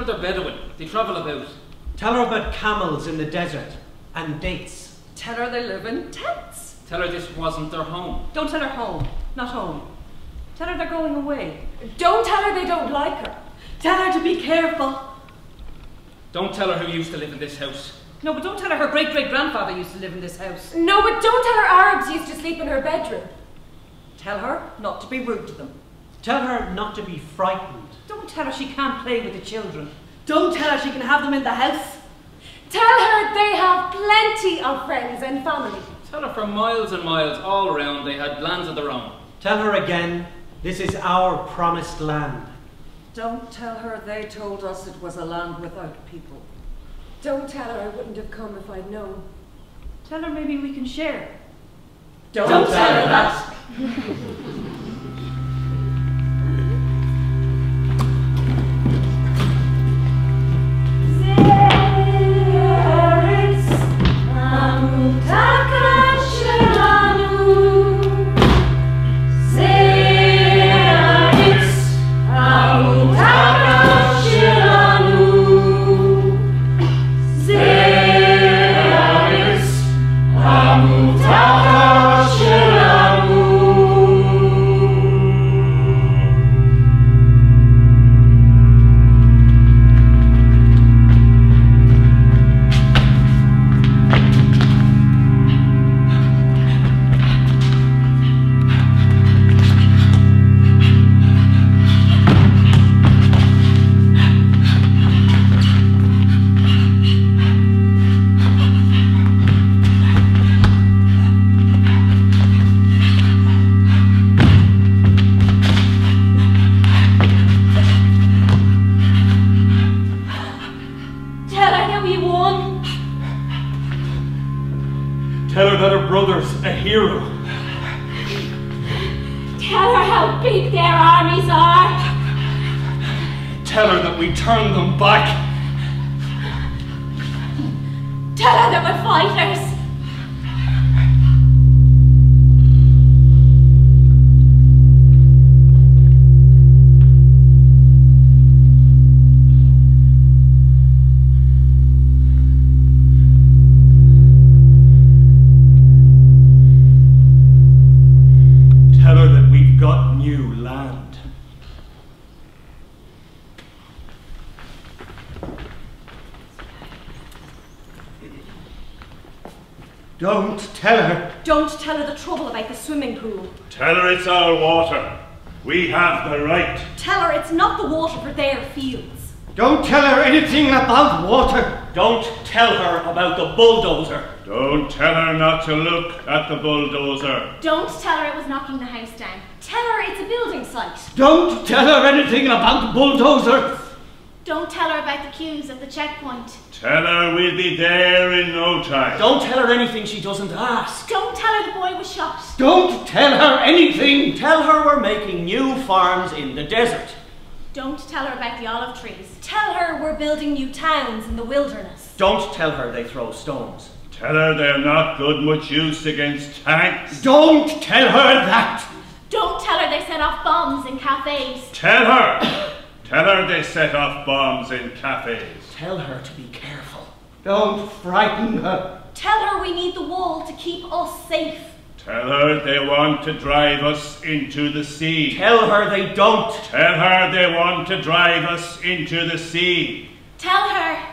her they're Bedouin. They travel about. Tell her about camels in the desert and dates. Tell her they live in tents. Tell her this wasn't their home. Don't tell her home, not home. Tell her they're going away. Don't tell her they don't like her. Tell her to be careful. Don't tell her who used to live in this house. No, but don't tell her her great-great-grandfather used to live in this house. No, but don't tell her Arabs used to sleep in her bedroom. Tell her not to be rude to them. Tell her not to be frightened. Don't tell her she can't play with the children. Don't tell her she can have them in the house. Tell her they have plenty of friends and family. Tell her for miles and miles all around they had lands of their own. Tell her again, this is our promised land. Don't tell her they told us it was a land without people. Don't tell her I wouldn't have come if I'd known. Tell her maybe we can share. Don't tell her that. Tell her that her brother's a hero. Tell her how big their armies are. Tell her that we turned them back. Tell her that we're fighters. Tell her that we've got new land. Don't tell her. Don't tell her the trouble about the swimming pool. Tell her it's our water. We have the right. Tell her it's not the water for their fields. Don't tell her anything about water. Don't tell her about the bulldozer. Don't tell her not to look at the bulldozer. Don't tell her it was knocking the house down. Tell her it's a building site. Don't tell her anything about the bulldozer. Don't tell her about the queues at the checkpoint. Tell her we'll be there in no time. Don't tell her anything she doesn't ask. Don't tell her the boy was shot. Don't tell her anything. Tell her we're making new farms in the desert. Don't tell her about the olive trees. Tell her we're building new towns in the wilderness. Don't tell her they throw stones. Tell her they're not good much use against tanks. Don't tell her that. Don't tell her they set off bombs in cafes. Tell her. Tell her they set off bombs in cafes. Tell her to be careful. Don't frighten her. Tell her we need the wall to keep us safe. Tell her they want to drive us into the sea. Tell her they don't. Tell her they want to drive us into the sea. Tell her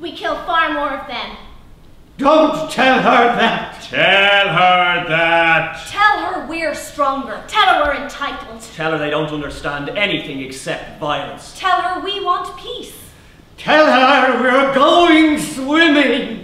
we kill far more of them. Don't tell her that. Tell her that. Tell her we're stronger. Tell her we're entitled. Tell her they don't understand anything except violence. Tell her we want peace. Tell her we're going swimming.